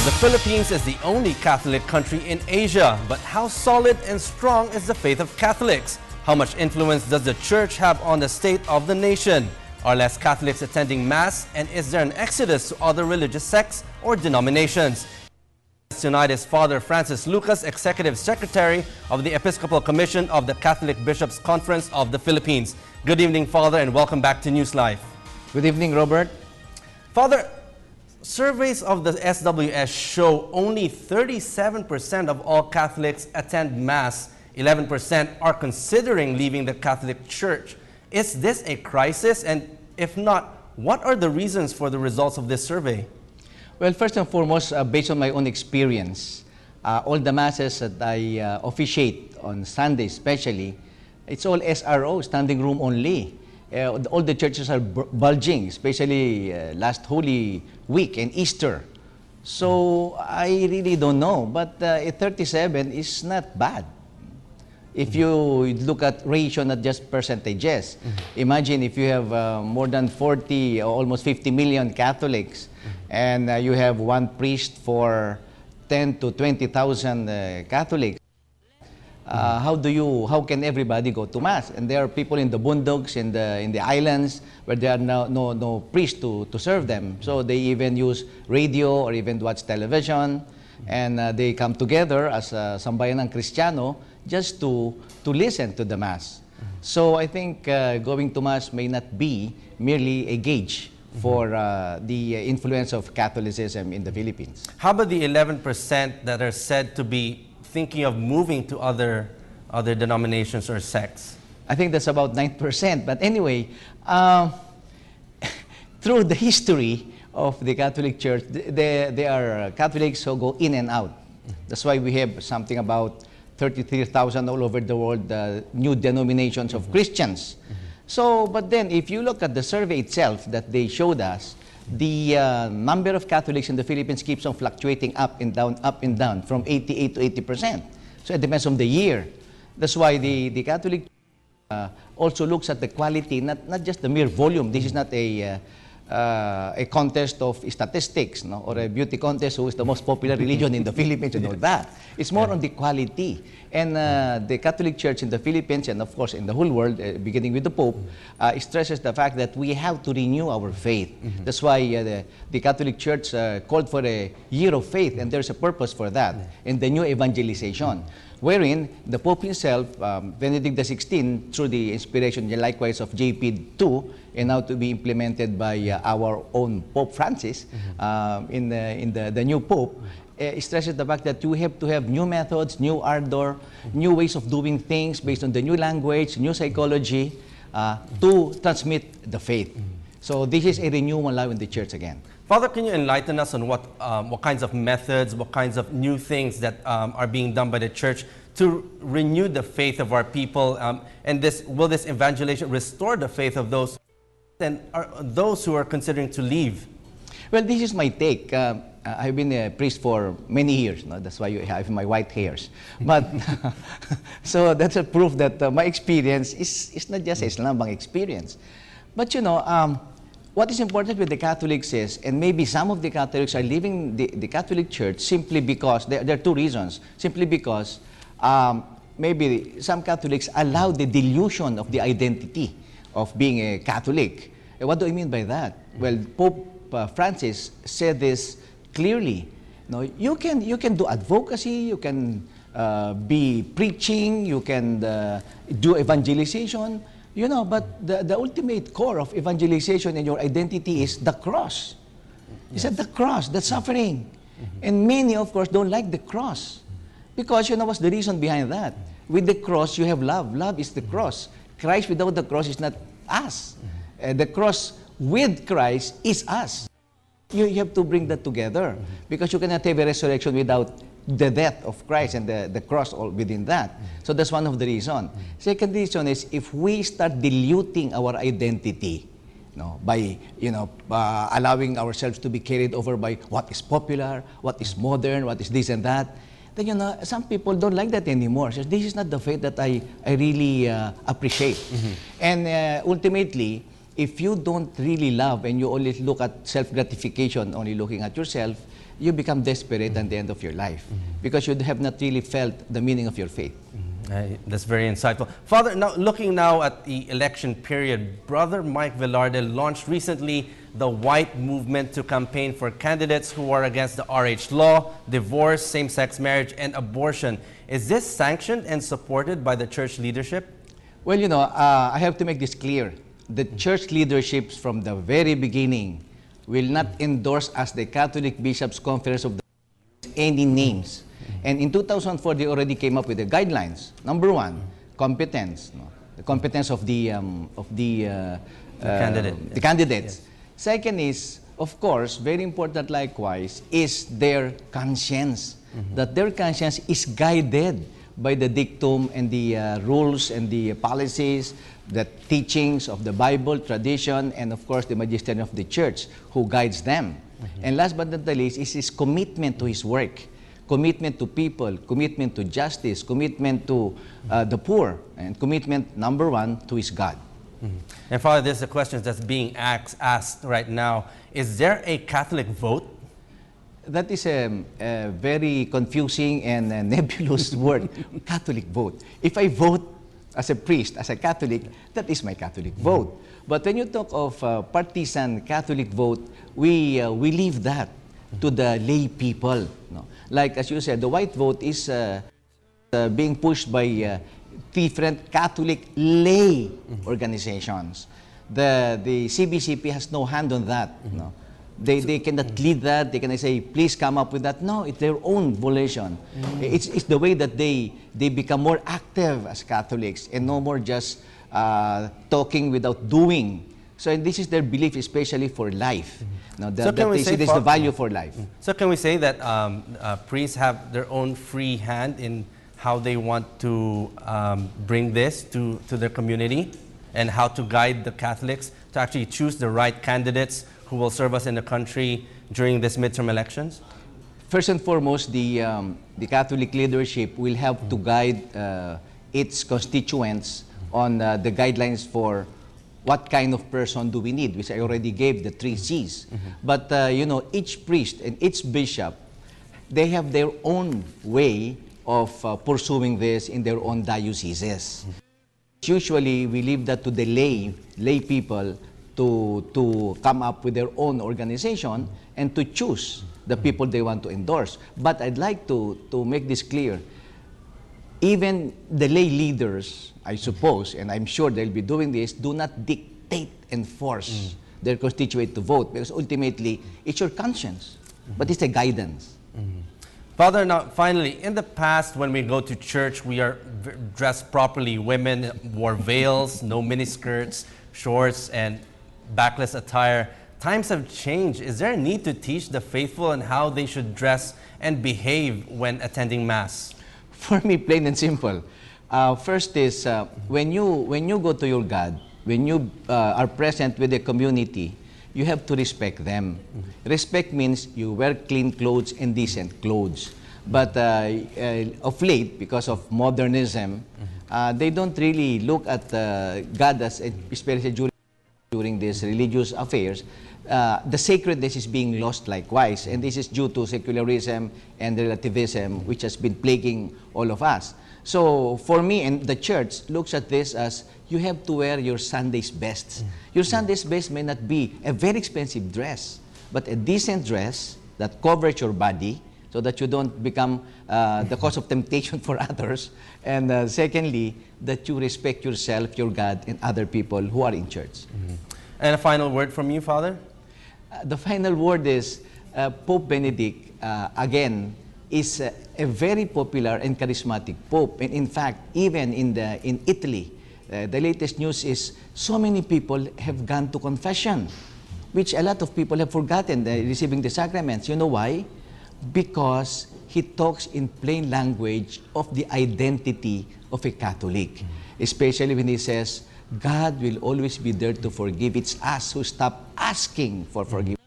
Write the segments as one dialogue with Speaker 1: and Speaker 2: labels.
Speaker 1: The Philippines is the only Catholic country in Asia, but how solid and strong is the faith of Catholics? How much influence does the Church have on the state of the nation? Are less Catholics attending Mass, and is there an exodus to other religious sects or denominations? Tonight is Father Francis Lucas, Executive Secretary of the Episcopal Commission of the Catholic Bishops' Conference of the Philippines. Good evening, Father, and welcome back to NewsLife.
Speaker 2: Good evening, Robert.
Speaker 1: Father, surveys of the SWS show only 37% of all Catholics attend Mass. 11% are considering leaving the Catholic Church. Is this a crisis? And if not, what are the reasons for the results of this survey?
Speaker 2: Well, first and foremost, based on my own experience, all the Masses that I officiate on Sunday especially, it's all SRO, standing room only. All the churches are bulging, especially last Holy Week and Easter. So I really don't know, but 37 is not bad. If you look at ratio, not just percentages. Imagine if you have more than 40 or almost 50 million Catholics, and you have one priest for 10 to 20,000 Catholics. How can everybody go to Mass? And there are people in the boondocks, in the islands, where there are no priest to serve them. So they even use radio or even watch television, and they come together as Sambayanang Kristiyano just to listen to the Mass. So I think going to Mass may not be merely a gauge for the influence of Catholicism in the Philippines.
Speaker 1: How about the 11% that are said to be thinking of moving to other denominations or sects?
Speaker 2: I think that's about 9%. But anyway, through the history of the Catholic Church, there are Catholics who go in and out. That's why we have something about 33,000 all over the world, new denominations of Christians. So, but then if you look at the survey itself that they showed us, the number of Catholics in the Philippines keeps on fluctuating up and down from 88 to 80%. So it depends on the year. That's why the Catholic also looks at the quality, not just the mere volume. This is not a contest of statistics, no? Or a beauty contest who is the most popular religion in the Philippines and all that. It's more on the quality. And the Catholic Church in the Philippines, and of course in the whole world, beginning with the Pope, stresses the fact that we have to renew our faith. That's why the Catholic Church called for a year of faith, and there's a purpose for that, in the new evangelization, wherein the Pope himself, Benedict XVI, through the inspiration likewise of JP II, and now to be implemented by our own Pope Francis in the new Pope, stresses the fact that you have to have new methods, new ardor, new ways of doing things based on the new language, new psychology, to transmit the faith. So this is a renewal now in the Church again.
Speaker 1: Father, can you enlighten us on what kinds of methods, what kinds of new things that are being done by the Church to renew the faith of our people? And will this evangelization restore the faith of those and those who are considering to leave?
Speaker 2: Well, this is my take. I've been a priest for many years. No? That's why you have my white hairs. But so that's a proof that my experience is not just a Islamic experience. But you know, what is important with the Catholics is, and maybe some of the Catholics are leaving the Catholic Church simply because, there are two reasons. Simply because maybe some Catholics allow the delusion of the identity of being a Catholic. And what do I mean by that? Well, Pope Francis said this clearly. No, you can do advocacy, you can be preaching, you can do evangelization, you know, but the ultimate core of evangelization and your identity is the cross. He said the cross, the suffering. And many, of course, don't like the cross. Because you know what's the reason behind that? With the cross, you have love. Love is the cross. Christ without the cross is not us. The cross with Christ is us. You have to bring that together, because you cannot have a resurrection without the death of Christ and the cross all within that. So that's one of the reasons. Second reason is if we start diluting our identity, by allowing ourselves to be carried over by what is popular, what is modern, what is this and that, then some people don't like that anymore. So this is not the faith that I really appreciate. And ultimately, if you don't really love and you only look at self-gratification, only looking at yourself, you become desperate at the end of your life because you have not really felt the meaning of your faith.
Speaker 1: That's very insightful. Father, now looking now at the election period, Brother Mike Velarde launched recently the White Movement to campaign for candidates who are against the RH law, divorce, same-sex marriage, and abortion. Is this sanctioned and supported by the church leadership?
Speaker 2: Well, you know, I have to make this clear. The church leaderships from the very beginning will not endorse as the Catholic Bishops' Conference of the any names. And in 2004, they already came up with the guidelines. Number one, competence. No? The competence of the candidates. Yes. Second is, of course, very important likewise, is their conscience. That their conscience is guided by the dictum and the rules and the policies, the teachings of the Bible, tradition, and of course the magisterium of the church who guides them. And last but not the least is his commitment to his work. Commitment to people, commitment to justice, commitment to the poor, and commitment, number one, to his God.
Speaker 1: And Father, there's a question that's being asked right now. Is there a Catholic vote?
Speaker 2: That is a very confusing and nebulous word, Catholic vote. If I vote as a priest, as a Catholic, that is my Catholic vote. But when you talk of partisan Catholic vote, we leave that to the lay people. No? Like, as you said, the white vote is being pushed by different Catholic lay organizations. The CBCP has no hand on that. No? They cannot lead that. They cannot say, please come up with that. No, it's their own volition. It's the way that they become more active as Catholics and no more just talking without doing. So this is their belief, especially for life. Now,
Speaker 1: so can we say
Speaker 2: this is the value for life.
Speaker 1: So can we say that priests have their own free hand in how they want to bring this to their community and how to guide the Catholics to actually choose the right candidates who will serve us in the country during this midterm elections?
Speaker 2: First and foremost, the Catholic leadership will have to guide its constituents on the guidelines for what kind of person do we need, which I already gave the 3 C's. But, you know, each priest and each bishop, they have their own way of pursuing this in their own dioceses. Usually, we leave that to the lay people to come up with their own organization and to choose the people they want to endorse. But I'd like to make this clear. Even the lay leaders, I suppose, and I'm sure they'll be doing this, do not dictate and force their constituent to vote, because ultimately it's your conscience, but it's a guidance.
Speaker 1: Father, now finally, in the past when we go to church, we are dressed properly. Women wore veils, no miniskirts, shorts, and backless attire. Times have changed. Is there a need to teach the faithful on how they should dress and behave when attending Mass?
Speaker 2: For me, plain and simple. First is, when you go to your God, when you are present with the community, you have to respect them. Respect means you wear clean clothes and decent clothes. But of late, because of modernism, they don't really look at God as, especially during these religious affairs, the sacredness is being lost likewise. And this is due to secularism and relativism, which has been plaguing all of us. So for me, and the church looks at this as you have to wear your Sunday's best. Your Sunday's best may not be a very expensive dress, but a decent dress that covers your body so that you don't become the cause of temptation for others. And secondly, that you respect yourself, your God, and other people who are in church.
Speaker 1: And a final word from you, Father?
Speaker 2: The final word is Pope Benedict, again, is a very popular and charismatic Pope. And in fact, even in Italy, the latest news is so many people have gone to confession, which a lot of people have forgotten receiving the sacraments. You know why? Because he talks in plain language of the identity of a Catholic, especially when he says, God will always be there to forgive. It's us who stop asking for forgiveness.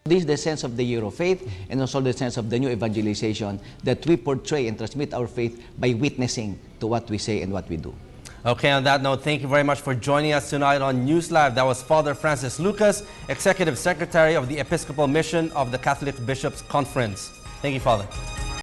Speaker 2: This is the sense of the year of faith and also the sense of the new evangelization that we portray and transmit our faith by witnessing to what we say and what we do.
Speaker 1: Okay, on that note, thank you very much for joining us tonight on News Live. That was Father Francis Lucas, Executive Secretary of the Episcopal Mission of the Catholic Bishops' Conference. Thank you, Father.